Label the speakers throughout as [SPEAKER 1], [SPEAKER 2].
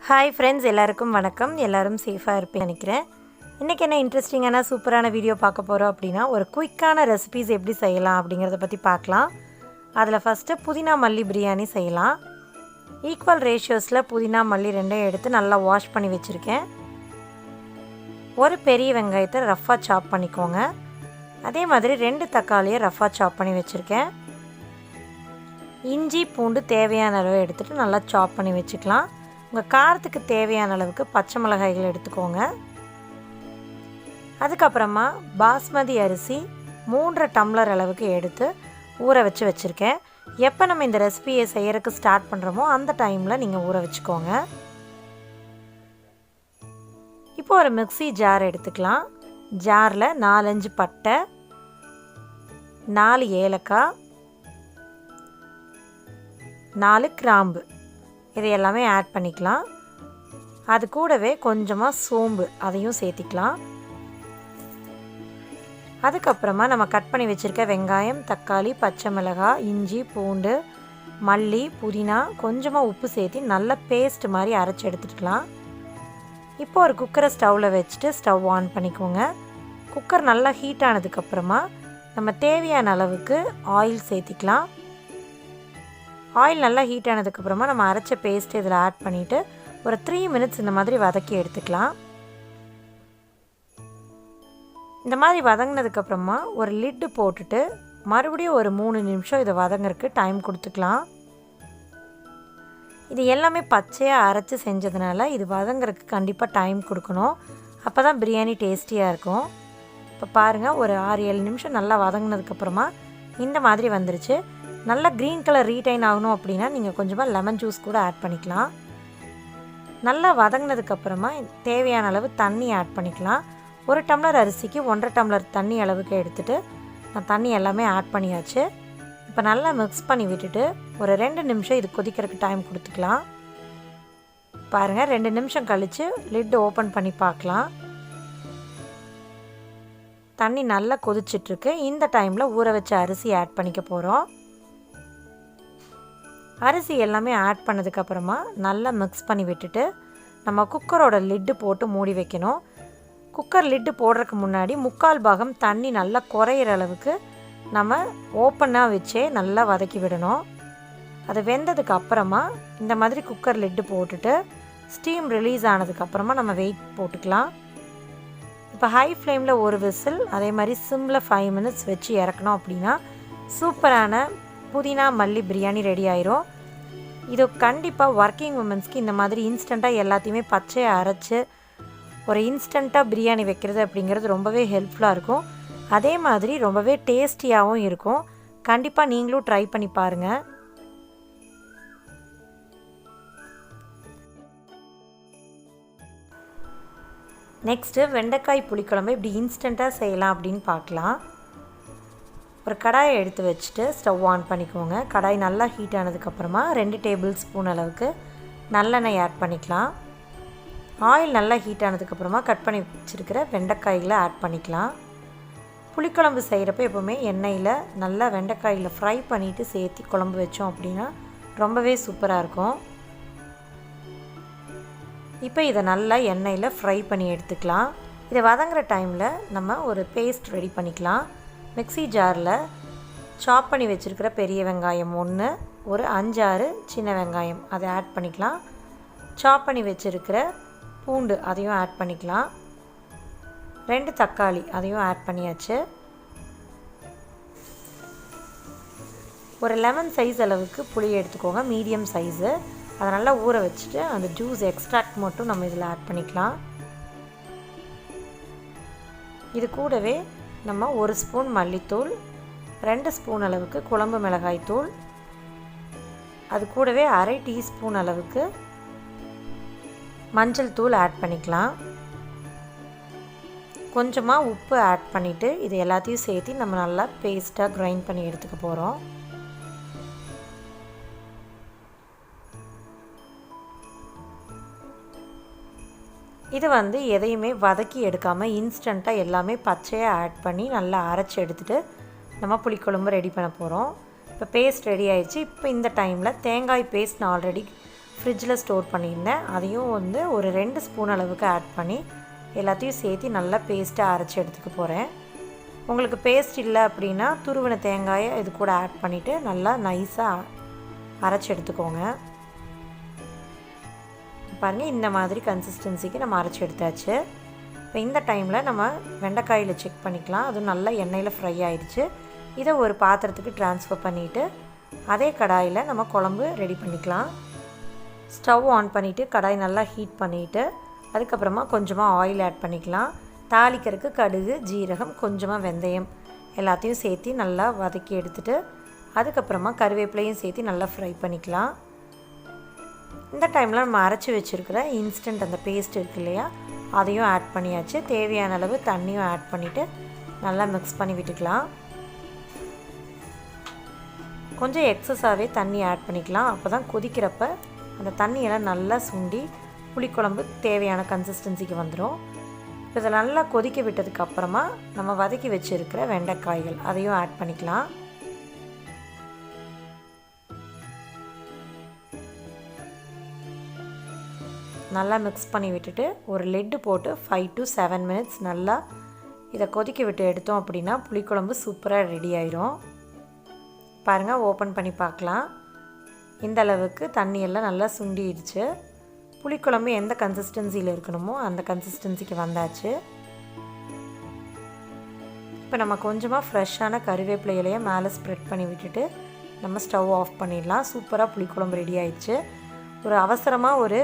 [SPEAKER 1] Hi friends, எல்லாருக்கும் வணக்கம். எல்லோரும் சேஃபாக இருப்பேன்னு நினைக்கிறேன். இன்றைக்கி என்ன இன்ட்ரெஸ்டிங்கான சூப்பரான வீடியோ பார்க்க போகிறோம் அப்படின்னா, ஒரு குயிக்கான ரெசிபீஸ் எப்படி செய்யலாம் அப்படிங்கிறத பற்றி பார்க்கலாம். அதில் ஃபஸ்ட்டு புதினா மல்லி பிரியாணி செய்யலாம். ஈக்குவல் ரேஷியோஸில் புதினா மல்லி ரெண்டையும் எடுத்து நல்லா வாஷ் பண்ணி வச்சுருக்கேன். ஒரு பெரிய வெங்காயத்தை ரஃப்பாக சாப் பண்ணிக்கோங்க. அதே மாதிரி 2 தக்காளியை ரஃப்பாக சாப் பண்ணி வச்சுருக்கேன். இஞ்சி பூண்டு தேவையான அளவு எடுத்துகிட்டு நல்லா சாப் பண்ணி வச்சுக்கலாம். உங்கள் காரத்துக்கு தேவையான அளவுக்கு பச்சை மிளகாய்கள் எடுத்துக்கோங்க. அதுக்கப்புறமா பாஸ்மதி அரிசி 3 டம்ளர் அளவுக்கு எடுத்து ஊற வச்சுருக்கேன். எப்போ நம்ம இந்த ரெசிபியை செய்கிறதுக்கு ஸ்டார்ட் பண்ணுறோமோ அந்த டைமில் நீங்கள் ஊற வச்சுக்கோங்க. இப்போ ஒரு மிக்ஸி ஜார் எடுத்துக்கலாம். ஜாரில் 4-5 பட்டை, 4 ஏலக்காய், 4 கிராம்பு இது எல்லாமே ஆட் பண்ணிக்கலாம். அது கூடவே கொஞ்சமாக சோம்பு அதையும் சேர்த்திக்கலாம். அதுக்கப்புறமா நம்ம கட் பண்ணி வச்சுருக்க வெங்காயம், தக்காளி, பச்சை மிளகாய், இஞ்சி பூண்டு, மல்லி, புதினா, கொஞ்சமாக உப்பு சேர்த்து நல்லா பேஸ்ட் மாதிரி அரைச்சி எடுத்துக்கலாம். இப்போ ஒரு குக்கரை ஸ்டவ்வில் வச்சுட்டு ஸ்டவ் ஆன் பண்ணிக்கோங்க. குக்கர் நல்லா ஹீட் ஆனதுக்கப்புறமா நம்ம தேவையான அளவுக்கு ஆயில் சேர்த்திக்கலாம். ஆயில் நல்லா ஹீட் ஆனதுக்கப்புறமா நம்ம அரைச்ச பேஸ்ட் இதில் ஆட் பண்ணிவிட்டு ஒரு 3 மினிட்ஸ் இந்த மாதிரி வதக்கி எடுத்துக்கலாம். இந்த மாதிரி வதங்கினதுக்கப்புறமா ஒரு லிட்டு போட்டுட்டு மறுபடியும் ஒரு 3 நிமிஷம் இதை வதங்கிறதுக்கு டைம் கொடுத்துக்கலாம். இது எல்லாமே பச்சையாக அரைச்சி செஞ்சதுனால இது வதங்கிறதுக்கு கண்டிப்பாக டைம் கொடுக்கணும். அப்போ தான் பிரியாணி டேஸ்டியாக இருக்கும். இப்போ பாருங்கள், ஒரு 6-7 நிமிஷம் நல்லா வதங்கினதுக்கப்புறமா இந்த மாதிரி வந்துருச்சு. நல்லா க்ரீன் கலர் ரீடைன் ஆகணும் அப்படின்னா நீங்கள் கொஞ்சமாக லெமன் ஜூஸ் கூட ஆட் பண்ணிக்கலாம். நல்லா வதங்கினதுக்கப்புறமா தேவையான அளவு தண்ணி ஆட் பண்ணிக்கலாம். 1 டம்ளர் அரிசிக்கு 1.5 டம்ளர் தண்ணி அளவுக்கு எடுத்துகிட்டு நான் தண்ணி எல்லாமே ஆட் பண்ணியாச்சு. இப்போ நல்லா மிக்ஸ் பண்ணி விட்டுட்டு ஒரு 2 நிமிஷம் இது கொதிக்கிறதுக்கு டைம் கொடுத்துக்கலாம். பாருங்கள், 2 நிமிஷம் கழித்து லிட் ஓப்பன் பண்ணி பார்க்கலாம். தண்ணி நல்லா கொதிச்சிட்ருக்கு. இந்த டைமில் ஊற வச்ச அரிசி ஆட் பண்ணிக்க போகிறோம். அரிசி எல்லாமே ஆட் பண்ணதுக்கப்புறமா நல்லா மிக்ஸ் பண்ணி விட்டுட்டு நம்ம குக்கரோட லிட்டு போட்டு மூடி வைக்கணும். குக்கர் லிட்டு போடுறதுக்கு முன்னாடி 3/4 பாகம் தண்ணி நல்லா குறையிற அளவுக்கு நம்ம ஓப்பனாக வச்சே நல்லா வதக்கி விடணும். அது வெந்ததுக்கு அப்புறமா இந்த மாதிரி குக்கர் லிட்டு போட்டுட்டு ஸ்டீம் ரிலீஸ் ஆனதுக்கப்புறமா நம்ம வெயிட் போட்டுக்கலாம். இப்போ ஹை ஃப்ளேமில் ஒரு விசில், அதே மாதிரி சிம்மில் 5 மினிட்ஸ் வச்சு இறக்கணும் அப்படின்னா சூப்பரான புதினா மல்லி பிரியாணி ரெடி ஆயிரும். இது கண்டிப்பாக ஒர்க்கிங் உமன்ஸ்க்கு இந்த மாதிரி இன்ஸ்டண்ட்டாக எல்லாத்தையுமே பச்சையாக அரைச்சி ஒரு இன்ஸ்டண்ட்டாக பிரியாணி வைக்கிறது அப்படிங்கிறது ரொம்பவே ஹெல்ப்ஃபுல்லாக இருக்கும். அதே மாதிரி ரொம்பவே டேஸ்டியாகவும் இருக்கும். கண்டிப்பாக நீங்களும் ட்ரை பண்ணி பாருங்கள். நெக்ஸ்ட்டு வெண்டைக்காய் புளிக்குழம்பு இப்படி இன்ஸ்டண்ட்டாக செய்யலாம் அப்படின்னு பார்க்கலாம். ஒரு கடாயை எடுத்து வச்சுட்டு ஸ்டவ் ஆன் பண்ணிக்கோங்க. கடாய் நல்லா ஹீட் ஆனதுக்கப்புறமா 2 டேபிள் ஸ்பூன் அளவுக்கு நல்லெண்ணெய் ஆட் பண்ணிக்கலாம். ஆயில் நல்லா ஹீட் ஆனதுக்கப்புறமா கட் பண்ணி வச்சுருக்கிற வெண்டைக்காய்களை ஆட் பண்ணிக்கலாம். புளிக்குழம்பு செய்கிறப்ப எப்போவுமே எண்ணெயில் நல்லா வெண்டைக்காயில் ஃப்ரை பண்ணிவிட்டு சேர்த்து குழம்பு வச்சோம் அப்படின்னா ரொம்பவே சூப்பராக இருக்கும். இப்போ இதை நல்லா எண்ணெயில் ஃப்ரை பண்ணி எடுத்துக்கலாம். இதை வதங்குற டைமில் நம்ம ஒரு பேஸ்ட் ரெடி பண்ணிக்கலாம். மிக்ஸி ஜாரில் சாப் பண்ணி வச்சுருக்கிற பெரிய வெங்காயம் 1, ஒரு 5-6 சின்ன வெங்காயம் அதை ஆட் பண்ணிக்கலாம். சாப் பண்ணி வச்சுருக்கிற பூண்டு அதையும் ஆட் பண்ணிக்கலாம். 2 தக்காளி அதையும் ஆட் பண்ணியாச்சு. ஒரு லெமன் சைஸ் அளவுக்கு புளி எடுத்துக்கோங்க, மீடியம் சைஸு. அதை நல்லா ஊற வச்சுட்டு அந்த ஜூஸ் எக்ஸ்ட்ராக்ட் மட்டும் நம்ம இதில் ஆட் பண்ணிக்கலாம். இது கூடவே நம்ம 1 ஸ்பூன் மல்லித்தூள், 2 ஸ்பூன் அளவுக்கு குழம்பு மிளகாய் தூள், அது கூடவே 1/2 டீஸ்பூன் அளவுக்கு மஞ்சள் தூள் ஆட் பண்ணிக்கலாம். கொஞ்சமாக உப்பு ஆட் பண்ணிவிட்டு இது எல்லாத்தையும் சேர்த்து நம்ம நல்லா பேஸ்ட்டாக கிரைண்ட் பண்ணி எடுத்துக்க போகிறோம். இது எதையுமே வதக்கி எடுக்காமல் இன்ஸ்டண்ட்டாக எல்லாமே பச்சையாக ஆட் பண்ணி நல்லா அரைச்சி எடுத்துகிட்டு நம்ம புளிக்குழம்பு ரெடி பண்ண போகிறோம். இப்போ பேஸ்ட் ரெடி ஆயிடுச்சு. இப்போ இந்த டைமில் தேங்காய் பேஸ்ட் நான் ஆல்ரெடி ஃப்ரிட்ஜில் ஸ்டோர் பண்ணியிருந்தேன். அதையும் வந்து ஒரு 2 ஸ்பூன் அளவுக்கு ஆட் பண்ணி எல்லாத்தையும் சேர்த்து நல்லா பேஸ்ட்டாக அரைச்சி எடுத்துக்க போகிறேன். உங்களுக்கு பேஸ்ட் இல்லை அப்படின்னா துருவின தேங்காயை இது கூட ஆட் பண்ணிவிட்டு நல்லா நைஸாக அரைச்சி எடுத்துக்கோங்க. பாருங்கள், இந்த மாதிரி கன்சிஸ்டன்சிக்கு நம்ம அரைச்சி எடுத்தாச்சு. இப்போ இந்த டைமில் நம்ம வெண்டைக்காயில் செக் பண்ணிக்கலாம். அதுவும் நல்லா எண்ணெயில் ஃப்ரை ஆகிடுச்சு. இதை ஒரு பாத்திரத்துக்கு ட்ரான்ஸ்ஃபர் பண்ணிவிட்டு அதே கடாயில் நம்ம குழம்பு ரெடி பண்ணிக்கலாம். ஸ்டவ் ஆன் பண்ணிவிட்டு கடாய் நல்லா ஹீட் பண்ணிவிட்டு அதுக்கப்புறமா கொஞ்சமாக ஆயில் ஆட் பண்ணிக்கலாம். தாளிக்கிறதுக்கு கடுகு, ஜீரகம், கொஞ்சமாக வெந்தயம் எல்லாத்தையும் சேர்த்து நல்லா வதக்கி எடுத்துகிட்டு அதுக்கப்புறமா கருவேப்பிலையும் சேர்த்து நல்லா ஃப்ரை பண்ணிக்கலாம். இந்த டைமில் நம்ம அரைச்சி வச்சுருக்கிற இன்ஸ்டன்ட் அந்த பேஸ்ட் இருக்குது இல்லையா, அதையும் ஆட் பண்ணியாச்சு. தேவையான அளவு தண்ணியும் ஆட் பண்ணிவிட்டு நல்லா மிக்ஸ் பண்ணி விட்டுக்கலாம். கொஞ்சம் எக்ஸஸாகவே தண்ணி ஆட் பண்ணிக்கலாம். அப்போ தான் கொதிக்கிறப்ப அந்த தண்ணியெல்லாம் நல்லா சுண்டி புளிக்குழம்பு தேவையான கன்சிஸ்டன்சிக்கு வந்துடும். இப்போ இதை நல்லா கொதிக்க விட்டதுக்கப்புறமா நம்ம வதக்கி வச்சுருக்கிற வெண்டைக்காய்கள் அதையும் ஆட் பண்ணிக்கலாம். நல்லா மிக்ஸ் பண்ணி விட்டுட்டு ஒரு லிட்டு போட்டு 5 to 7 மினிட்ஸ் நல்லா இதை கொதிக்க விட்டு எடுத்தோம் அப்படின்னா புளிக்குழம்பு சூப்பராக ரெடி ஆயிரும். பாருங்கள், ஓப்பன் பண்ணி பார்க்கலாம். இந்த அளவுக்கு தண்ணியெல்லாம் நல்லா சுண்டிடுச்சு. புளிக்குழம்பு எந்த கன்சிஸ்டன்சியில் இருக்கணுமோ அந்த கன்சிஸ்டன்சிக்கு வந்தாச்சு. இப்போ நம்ம கொஞ்சமாக ஃப்ரெஷ்ஷான கருவேப்பிலை இலையை மேலே ஸ்ப்ரெட் பண்ணி விட்டுட்டு நம்ம ஸ்டவ் ஆஃப் பண்ணிடலாம். சூப்பராக புளிக்குழம்பு ரெடி ஆயிடுச்சு. ஒரு அவசரமாக ஒரு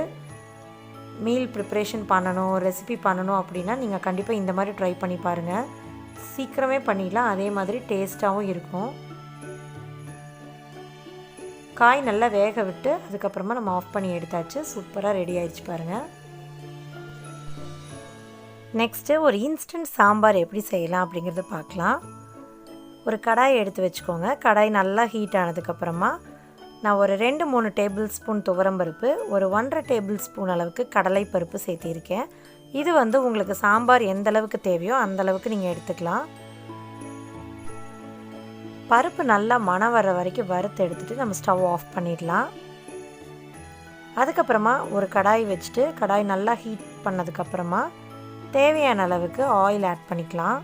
[SPEAKER 1] மீல் ப்ரிப்ரேஷன் பண்ணணும், ரெசிபி பண்ணணும் அப்படின்னா நீங்கள் கண்டிப்பாக இந்த மாதிரி ட்ரை பண்ணி பாருங்கள். சீக்கிரமே பண்ணிடலாம், அதே மாதிரி டேஸ்ட்டாகவும் இருக்கும். காய் நல்லா வேக விட்டு அதுக்கப்புறமா நம்ம ஆஃப் பண்ணி எடுத்தாச்சு. சூப்பராக ரெடி ஆயிடுச்சு பாருங்கள். நெக்ஸ்ட்டு ஒரு இன்ஸ்டன்ட் சாம்பார் எப்படி செய்யலாம் அப்படிங்கிறத பார்க்கலாம். ஒரு கடாயை எடுத்து வச்சுக்கோங்க. கடாய் நல்லா ஹீட் ஆனதுக்கப்புறமா நான் ஒரு 2-3 டேபிள் ஸ்பூன் துவரம்பருப்பு, ஒரு 1.5 டேபிள் ஸ்பூன் அளவுக்கு கடலைப்பருப்பு சேர்த்திருக்கேன். இது வந்து உங்களுக்கு சாம்பார் எந்த அளவுக்கு தேவையோ அந்த அளவுக்கு நீங்கள் எடுத்துக்கலாம். பருப்பு நல்லா மணம் வர வரைக்கும் வறுத்து எடுத்துகிட்டு நம்ம ஸ்டவ் ஆஃப் பண்ணிடலாம். அதுக்கப்புறமா ஒரு கடாய் வச்சுட்டு கடாய் நல்லா ஹீட் பண்ணதுக்கப்புறமா தேவையான அளவுக்கு ஆயில் ஆட் பண்ணிக்கலாம்.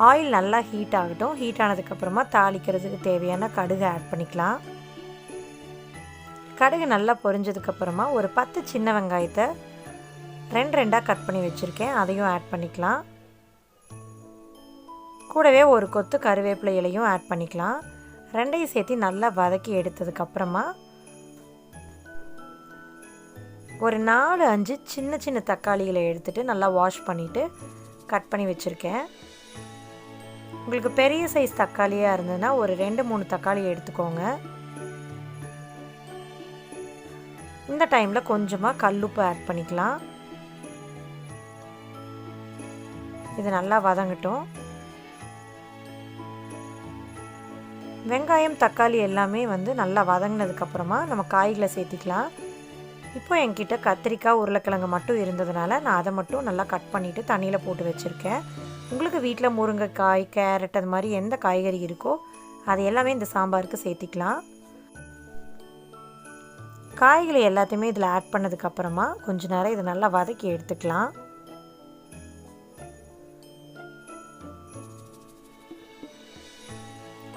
[SPEAKER 1] ஆயில் நல்லா ஹீட் ஆகட்டும். ஹீட் ஆனதுக்கப்புறமா தாளிக்கிறதுக்கு தேவையான கடுகு ஆட் பண்ணிக்கலாம். கடுகு நல்லா பொரிஞ்சதுக்கப்புறமா ஒரு 10 சின்ன வெங்காயத்தை 2 கட் பண்ணி வச்சுருக்கேன், அதையும் ஆட் பண்ணிக்கலாம். கூடவே ஒரு கொத்து கருவேப்பிலை இலையும் ஆட் பண்ணிக்கலாம். ரெண்டையும் சேர்த்து நல்லா வதக்கி எடுத்ததுக்கப்புறமா ஒரு 4-5 சின்ன சின்ன தக்காளிகளை எடுத்துகிட்டு நல்லா வாஷ் பண்ணிவிட்டு கட் பண்ணி வச்சுருக்கேன். உங்களுக்கு பெரிய சைஸ் தக்காளியாக இருந்ததுன்னா ஒரு 2-3 தக்காளி எடுத்துக்கோங்க. இந்த டைமில் கொஞ்சமாக கல்லுப்பு ஆட் பண்ணிக்கலாம். இது நல்லா வதங்கட்டும். வெங்காயம், தக்காளி எல்லாமே வந்து நல்லா வதங்கினதுக்கப்புறமா நம்ம காய்களை சேர்த்திக்கலாம். இப்போ என்கிட்ட கத்திரிக்காய், உருளைக்கிழங்கு மட்டும் இருந்ததுனால நான் அதை மட்டும் நல்லா கட் பண்ணிவிட்டு தண்ணியில் போட்டு வச்சுருக்கேன். உங்களுக்கு வீட்டில் முருங்கைக்காய், கேரட் அது மாதிரி எந்த காய்கறி இருக்கோ அது எல்லாமே இந்த சாம்பாருக்கு சேர்த்திக்கலாம். காய்களை எல்லாத்தையுமே இதில் ஆட் பண்ணதுக்கப்புறமா கொஞ்ச நேரம் இதை நல்லா வதக்கி எடுத்துக்கலாம்.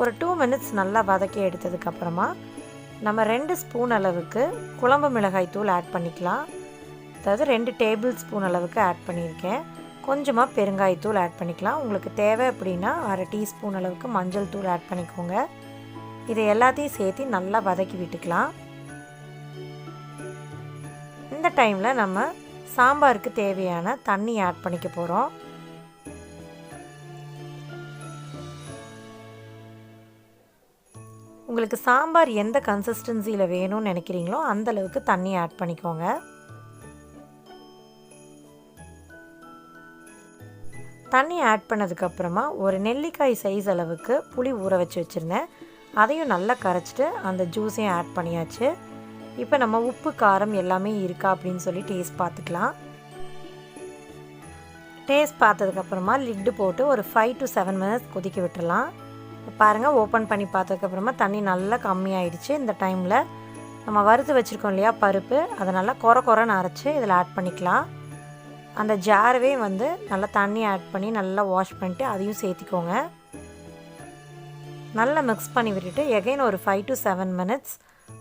[SPEAKER 1] ஒரு 2 மினிட்ஸ் நல்லா வதக்கி எடுத்ததுக்கப்புறமா நம்ம 2 ஸ்பூன் அளவுக்கு குழம்பு மிளகாய் தூள் ஆட் பண்ணிக்கலாம். அதாவது 2 டேபிள் ஸ்பூன் அளவுக்கு ஆட் பண்ணியிருக்கேன். கொஞ்சமாக பெருங்காயத்தூள் ஆட் பண்ணிக்கலாம். உங்களுக்கு தேவை அப்படின்னா 1/2 டீஸ்பூன் அளவுக்கு மஞ்சள் தூள் ஆட் பண்ணிக்கோங்க. இதை எல்லாத்தையும் சேர்த்து நல்லா வதக்கி விட்டுக்கலாம். இந்த டைமில் நம்ம சாம்பாருக்கு தேவையான தண்ணி ஆட் பண்ணிக்க போகிறோம். உங்களுக்கு சாம்பார் எந்த கன்சிஸ்டன்சியில் வேணும்னு நினைக்கிறீங்களோ அந்தளவுக்கு தண்ணி ஆட் பண்ணிக்கோங்க. தண்ணி ஆட் பண்ணதுக்கப்புறமா ஒரு நெல்லிக்காய் சைஸ் அளவுக்கு புளி ஊற வச்சு வச்சுருந்தேன். அதையும் நல்லா கரைச்சிட்டு அந்த ஜூஸையும் ஆட் பண்ணியாச்சு. இப்போ நம்ம உப்பு, காரம் எல்லாமே இருக்கா அப்படின்னு சொல்லி டேஸ்ட் பார்த்துக்கலாம். டேஸ்ட் பார்த்ததுக்கப்புறமா லிட்டு போட்டு ஒரு 5 to 7 மினிட்ஸ் கொதிக்க விட்டுடலாம். பாருங்கள், ஓப்பன் பண்ணி பார்த்ததுக்கப்புறமா தண்ணி நல்லா கம்மியாயிடுச்சு. இந்த டைமில் நம்ம வறுத்து வச்சுருக்கோம் இல்லையா பருப்பு, அதை நல்லா கொரன்னு அரைச்சி இதில் ஆட் பண்ணிக்கலாம். அந்த ஜாரவே வந்து நல்லா தண்ணி ஆட் பண்ணி நல்லா வாஷ் பண்ணிட்டு அதையும் சேர்த்திக்கோங்க. நல்லா மிக்ஸ் பண்ணி விட்டுட்டு எகைன் ஒரு 5 to 7 minutes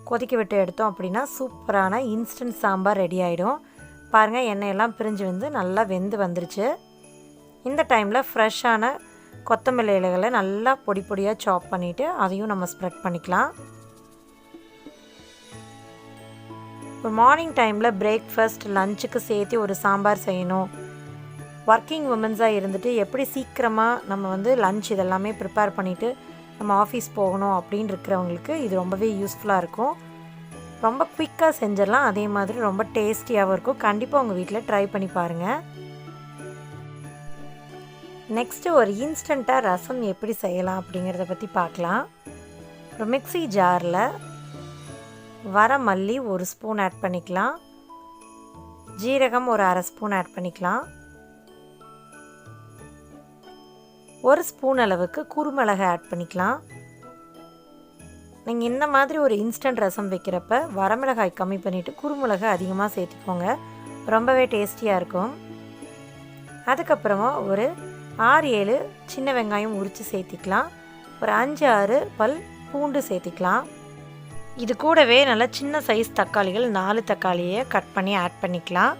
[SPEAKER 1] கொதிக்க விட்டு எடுத்தோம் அப்படின்னா சூப்பரான இன்ஸ்டன்ட் சாம்பார் ரெடி ஆகிடும். பாருங்கள், எண்ணெயெல்லாம் பிரிஞ்சு வந்து நல்லா வெந்து வந்துருச்சு. இந்த டைமில் ஃப்ரெஷ்ஷான கொத்தமல்லி இலைகளை நல்லா பொடி பொடியாக சாப் பண்ணிவிட்டு அதையும் நம்ம ஸ்ப்ரெட் பண்ணிக்கலாம். ஒரு மார்னிங் டைமில் பிரேக்ஃபாஸ்ட் லஞ்சுக்கு சேர்த்து ஒரு சாம்பார் செய்யணும், ஒர்க்கிங் உமன்ஸாக இருந்துட்டு எப்படி சீக்கிரமாக நம்ம வந்து லஞ்ச் இதெல்லாமே ப்ரிப்பேர் பண்ணிவிட்டு நம்ம ஆஃபீஸ் போகணும் அப்படின்னு இருக்கிறவங்களுக்கு இது ரொம்பவே யூஸ்ஃபுல்லாக இருக்கும். ரொம்ப குயிக்காக செஞ்சிடலாம், அதே மாதிரி ரொம்ப டேஸ்டியாகவும் இருக்கும். கண்டிப்பாக உங்கள் வீட்டில் ட்ரை பண்ணி பாருங்கள். நெக்ஸ்ட்டு ஒரு இன்ஸ்டண்ட்டாக ரசம் எப்படி செய்யலாம் அப்படிங்கிறத பற்றி பார்க்கலாம். ஒரு மிக்ஸி ஜாரில் வர மல்லி 1 ஸ்பூன் ஆட் பண்ணிக்கலாம், ஜீரகம் ஒரு 1/2 ஸ்பூன் ஆட் பண்ணிக்கலாம், 1 ஸ்பூன் அளவுக்கு குருமிளகை ஆட் பண்ணிக்கலாம். நீங்கள் இந்த மாதிரி ஒரு இன்ஸ்டன்ட் ரசம் வைக்கிறப்ப வரமிளகாய் கம்மி பண்ணிவிட்டு குருமிளகை அதிகமாக சேர்த்துக்கோங்க, ரொம்பவே டேஸ்டியாக இருக்கும். அதுக்கப்புறமா ஒரு 6-7 சின்ன வெங்காயம் உரித்து சேர்த்திக்கலாம், ஒரு 5-6 பல் பூண்டு சேர்த்திக்கலாம். இது கூடவே நல்லா சின்ன சைஸ் தக்காளிகள் 4 தக்காளியை கட் பண்ணி ஆட் பண்ணிக்கலாம்.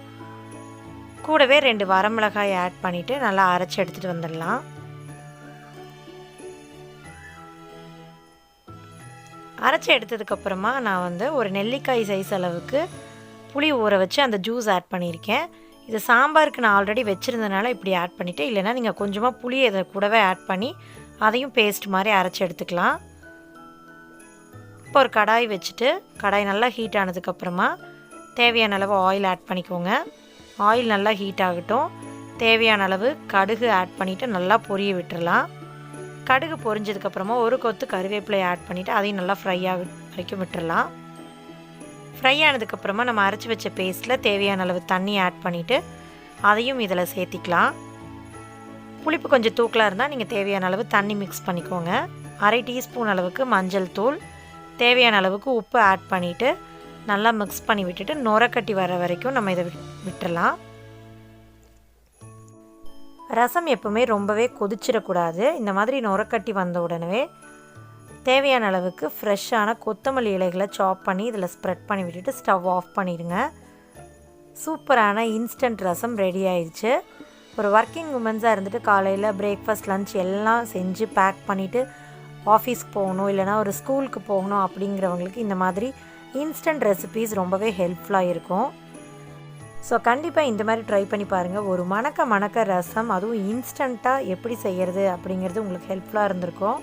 [SPEAKER 1] கூடவே 2 வரமிளகாய் ஆட் பண்ணிவிட்டு நல்லா அரைச்சி எடுத்துகிட்டு வந்துடலாம். அரைச்சி எடுத்ததுக்கப்புறமா நான் வந்து ஒரு நெல்லிக்காய் சைஸ் அளவுக்கு புளி ஊற வச்சு அந்த ஜூஸ் ஆட் பண்ணியிருக்கேன். இது சாம்பாருக்கு நான் ஆல்ரெடி வச்சுருந்தனால இப்படி ஆட் பண்ணிவிட்டு, இல்லைனா நீங்கள் கொஞ்சமாக புளியை இதை கூடவே ஆட் பண்ணி அதையும் பேஸ்ட் மாதிரி அரைச்சி எடுத்துக்கலாம். இப்போ ஒரு கடாய் வச்சுட்டு கடாய் நல்லா ஹீட் ஆனதுக்கப்புறமா தேவையான அளவு ஆயில் ஆட் பண்ணிக்கோங்க. ஆயில் நல்லா ஹீட் ஆகட்டும். தேவையான அளவு கடுகு ஆட் பண்ணிவிட்டு நல்லா பொரிய விட்டுறலாம். கடுகு பொரிஞ்சதுக்கப்புறமா ஒரு கொத்து கருவேப்பிலை ஆட் பண்ணிவிட்டு அதையும் நல்லா ஃப்ரை ஆக வரைக்கும் விட்டுறலாம். ஃப்ரை ஆனதுக்கப்புறமா நம்ம அரைச்சி வச்ச பேஸ்ட்டில் தேவையான அளவு தண்ணி ஆட் பண்ணிவிட்டு அதையும் இதில் சேர்த்திக்கலாம். புளிப்பு கொஞ்சம் தூக்கலாக இருந்தால் நீங்கள் தேவையான அளவு தண்ணி மிக்ஸ் பண்ணிக்கோங்க. 1/2 டீஸ்பூன் அளவுக்கு மஞ்சள் தூள், தேவையான அளவுக்கு உப்பு ஆட் பண்ணிவிட்டு நல்லா மிக்ஸ் பண்ணி விட்டுட்டு நுரக்கட்டி வர வரைக்கும் நம்ம இதை விட்டுறலாம். ரசம் எப்பவுமே ரொம்பவே கொதிச்சிடக்கூடாது. இந்த மாதிரி நுரக்கட்டி வந்த உடனே தேவையான அளவுக்கு ஃப்ரெஷ்ஷான கொத்தமல்லி இலைகளை சாப் பண்ணி இதில் ஸ்ப்ரெட் பண்ணி விட்டுட்டு ஸ்டவ் ஆஃப் பண்ணிடுங்க. சூப்பரான இன்ஸ்டன்ட் ரசம் ரெடி ஆயிடுச்சு. ஒரு ஒர்க்கிங் உமன்ஸாக இருந்துட்டு காலையில் பிரேக்ஃபாஸ்ட் லஞ்ச் எல்லாம் செஞ்சு பேக் பண்ணிவிட்டு ஆஃபீஸ்க்கு போகணும், இல்லைனா ஒரு ஸ்கூலுக்கு போகணும் அப்படிங்கிறவங்களுக்கு இந்த மாதிரி இன்ஸ்டன்ட் ரெசிபீஸ் ரொம்பவே ஹெல்ப்ஃபுல்லாக இருக்கும். ஸோ கண்டிப்பாக இந்த மாதிரி ட்ரை பண்ணி பாருங்கள். ஒரு மணக்க ரசம், அதுவும் இன்ஸ்டண்ட்டாக எப்படி செய்கிறது அப்படிங்கிறது உங்களுக்கு ஹெல்ப்ஃபுல்லாக இருந்திருக்கும்.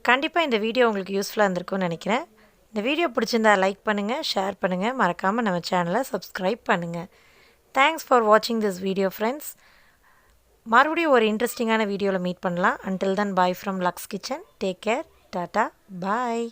[SPEAKER 1] கண்டிப்பாக இந்த வீடியோ உங்களுக்கு யூஸ்ஃபுல்லாக இருந்திருக்கும்னு நினைக்கிறேன். இந்த வீடியோ பிடிச்சிருந்தா லைக் பண்ணுங்கள், ஷேர் பண்ணுங்கள், மறக்காமல் நம்ம சேனலை சப்ஸ்கிரைப் பண்ணுங்கள். தேங்க்ஸ் ஃபார் வாட்சிங் திஸ் வீடியோ ஃப்ரெண்ட்ஸ். மறுபடியும் ஒரு இன்ட்ரெஸ்டிங்கான வீடியோவில் மீட் பண்ணலாம். Until then, bye from Lux kitchen. Take care, tata, bye.